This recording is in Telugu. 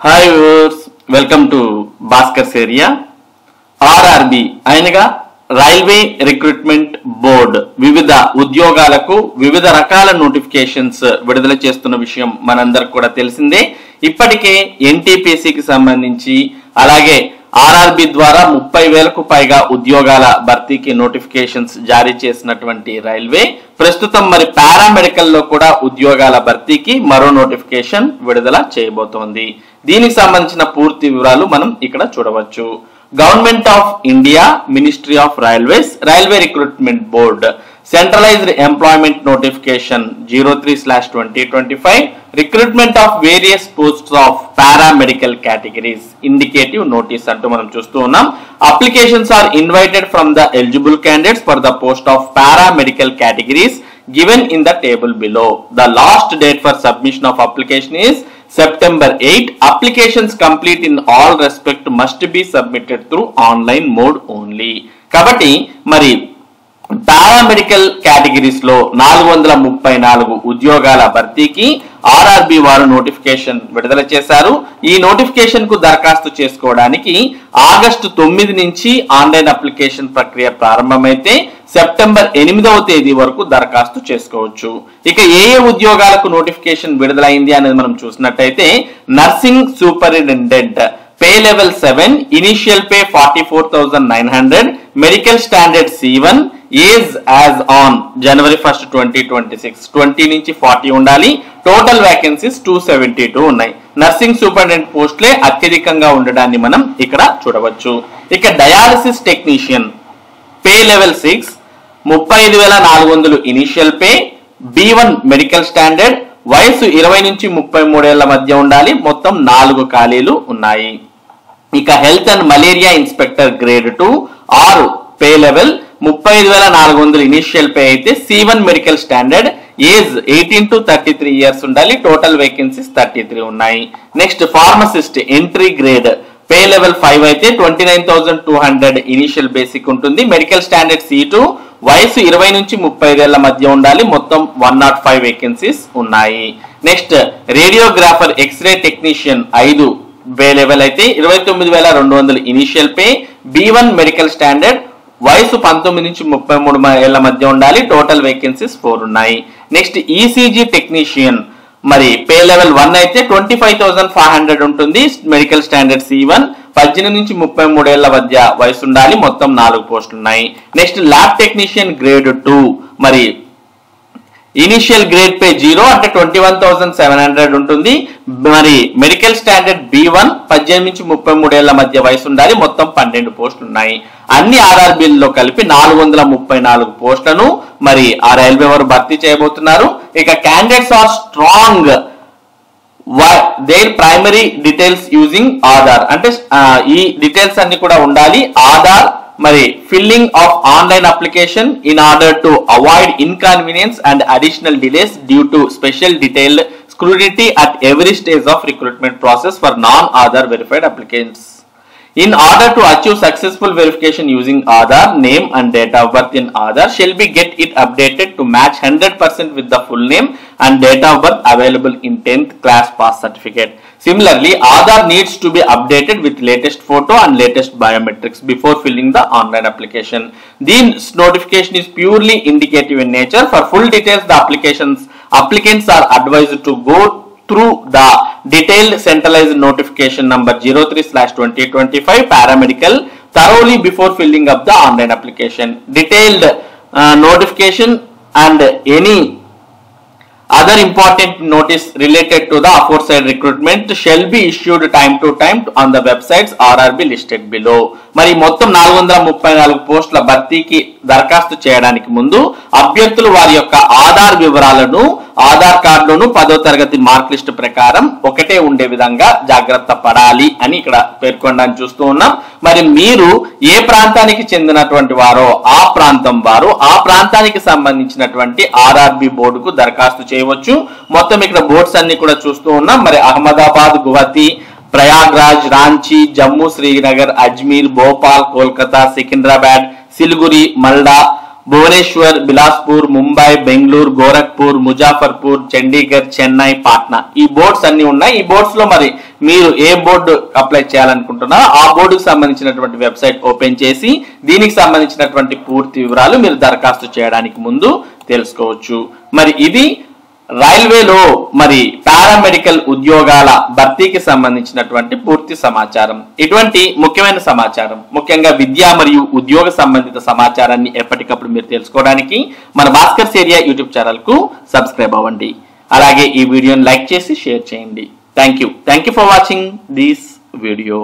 Hi viewers, welcome to Bhaskar's area. RRB అయినగా రైల్వే రిక్రూట్మెంట్ బోర్డ్ వివిధ ఉద్యోగాలకు వివిధ రకాల నోటిఫికేషన్స్ విడుదల చేస్తున్న విషయం మనందరికి కూడా తెలిసిందే. ఇప్పటికే ఎన్టీపీసీకి సంబంధించి అలాగే ఆర్ఆర్బి ద్వారా 30,000కు పైగా ఉద్యోగాల భర్తీకి నోటిఫికేషన్స్ జారీ చేసినటువంటి రైల్వే ప్రస్తుతం మరి పారామెడికల్ లో కూడా ఉద్యోగాల భర్తీకి మరో నోటిఫికేషన్ విడుదల చేయబోతోంది. దీనికి సంబంధించిన పూర్తి వివరాలు మనం ఇక్కడ చూడవచ్చు. Government of India, ministry of railways, railway recruitment board, centralized employment notification 03/2025, recruitment of various posts of paramedical categories, indicative notice అంటూ మనం చూస్తూ ఉన్నాం. Applications are invited from the eligible candidates for the post of paramedical categories given in the table below. The last date for submission of application is September 8. Applications complete in all respect must be submitted through online mode only. కాబట్టి మరి పారామెడికల్ కేటగిరీస్ లో 434 ఉద్యోగాల భర్తీకి ఆర్ఆర్బి వారు నోటిఫికేషన్ విడుదల చేశారు. ఈ నోటిఫికేషన్ కు దరఖాస్తు చేసుకోవడానికి ఆగస్టు 9 నుంచి ఆన్లైన్ అప్లికేషన్ ప్రక్రియ ప్రారంభమైతే సెప్టెంబర్ 8వ తేదీ వరకు దరఖాస్తు చేసుకోవచ్చు. ఇక ఏ ఉద్యోగాలకు నోటిఫికేషన్ విడుదలైంది అనేది మనం చూసినట్టయితే nursing superintendent, pay level 7, initial pay 44,900, medical standard C1, age as on January 1, 2026, 20 నుంచి 40 ఉండాలి. టోటల్ వేకెన్సీస్ 272 ఉన్నాయి. నర్సింగ్ సూపరింటెండెంట్ పోస్టులే అత్యధికంగా ఉండడాన్ని మనం ఇక్కడ చూడవచ్చు. ఇక dialysis technician, pay level 6, 35,400 initial pay, B1 medical standard, వయసు 20 నుంచి 33 ఏళ్ల మధ్య ఉండాలి. మొత్తం 4 ఖాళీలు ఉన్నాయి. ఇక health and malaria inspector grade 2, 6 pay level, 35,400 initial pay అయితే, C1 medical standard, age 18 to 33 years ఉండాలి. టోటల్ వేకెన్సీస్ 33 ఉన్నాయి. Next pharmacist entry grade, pay level 5 అయితే 29,200 ఇనిషియల్ బేసిక్ ఉంటుంది. మెడికల్ స్టాండర్డ్ C2, వయసు 20 నుంచి 35 ఏళ్ల మధ్య ఉండాలి. మొత్తం 105 వేకెన్సీస్ ఉన్నాయి. Next radiographer x ray technician 5 pay level అయితే 29,200 initial pay, B1 medical standard, వయసు 19 నుంచి 33 ఏళ్ల మధ్య ఉండాలి. టోటల్ వేకెన్సీస్ 4 ఉన్నాయి. నెక్స్ట్ ఈసీజీ టెక్నీషియన్ మరి పే లెవెల్ 1 అయితే 25,500 ఉంటుంది. మెడికల్ స్టాండర్డ్ C1, 18 నుంచి 33 ఏళ్ల మధ్య వయసు ఉండాలి. మొత్తం 4 పోస్టులు ఉన్నాయి. నెక్స్ట్ ల్యాబ్ టెక్నీషియన్ గ్రేడ్ 2 మరి ఇనిషియల్ గ్రేడ్ పే 0 అంటే 21,700 ఉంటుంది. మరి మెడికల్ స్టాండర్డ్ B1, 18 నుంచి 33 ఏళ్ల మధ్య వయసు ఉండాలి. మొత్తం 12 పోస్టులు ఉన్నాయి. అన్ని ఆర్ఆర్బీల్లో కలిపి 434 పోస్టులను మరి ఆ రైల్వే వారు భర్తీ చేయబోతున్నారు. ఇక candidates are strong their primary details using Aadhaar, అంటే ఈ డీటెయిల్స్ అన్ని కూడా ఉండాలి. ఆధార్ మరి filling of online application in order to avoid inconvenience and additional delays due to special detailed scrutiny at every stage of recruitment process for non-Aadhaar verified applicants. In order to achieve successful verification using Aadhaar, name and date of birth in Aadhaar shall be get it updated to match 100% with the full name and date of birth available in 10th class pass certificate. Similarly, Aadhaar needs to be updated with latest photo and latest biometrics before filling the online application. This notification is purely indicative in nature. For full details, the applicants are advised to go through the detailed centralized notification number 03/2025 paramedical thoroughly before filling up the online application. Detailed notification and any other important notice related to the aforesaid recruitment shall be issued time to time on the websites RRB listed below. మరి మొత్తం 434 పోస్టుల భర్తీకి దరఖాస్తు చేయడానికి ముందు అభ్యర్థులు వారి యొక్క ఆధార్ వివరాలను, ఆధార్ కార్డును 10వ తరగతి మార్క్ లిస్ట్ ప్రకారం ఒకటే ఉండే విధంగా జాగ్రత్త పడాలి అని ఇక్కడ పేర్కొనడానికి చూస్తూ ఉన్నాం. మరి మీరు ఏ ప్రాంతానికి చెందినటువంటి వారో ఆ ప్రాంతం వారు ఆ ప్రాంతానికి సంబంధించినటువంటి ఆర్ఆర్బి బోర్డుకు దరఖాస్తు చేయవచ్చు. మొత్తం ఇక్కడ బోర్డ్స్ అన్ని కూడా చూస్తూ ఉన్నాం. మరి అహ్మదాబాద్, గువాహతి, ప్రయాగ్రాజ్, రాంచీ, జమ్మూ, శ్రీనగర్, అజ్మీర్, భోపాల్, కోల్కతా, సికింద్రాబాద్, సిలిగురి, మల్డా, భువనేశ్వర్, బిలాస్పూర్, ముంబై, బెంగళూరు, గోరఖ్పూర్, ముజాఫర్పూర్, చండీగఢ్, చెన్నై, పాట్నా ఈ బోర్డ్స్ అన్ని ఉన్నాయి. ఈ బోర్డ్స్ లో మరి మీరు ఏ బోర్డు అప్లై చేయాలనుకుంటున్నారో ఆ బోర్డుకు సంబంధించినటువంటి వెబ్సైట్ ఓపెన్ చేసి దీనికి సంబంధించినటువంటి పూర్తి వివరాలు మీరు దరఖాస్తు చేయడానికి ముందు తెలుసుకోవచ్చు. మరి ఇది రైల్వేలో మరి పారామెడికల్ ఉద్యోగాల భర్తీకి సంబంధించినటువంటి పూర్తి సమాచారం. ఇటువంటి ముఖ్యమైన సమాచారం, ముఖ్యంగా విద్య మరియు ఉద్యోగ సంబంధిత సమాచారాన్ని ఎప్పటికప్పుడు మీరు తెలుసుకోవడానికి మన భాస్కర్స్ ఏరియా యూట్యూబ్ ఛానల్ కు సబ్స్క్రైబ్ అవ్వండి. అలాగే ఈ వీడియోని లైక్ చేసి షేర్ చేయండి. Thank you for watching this video.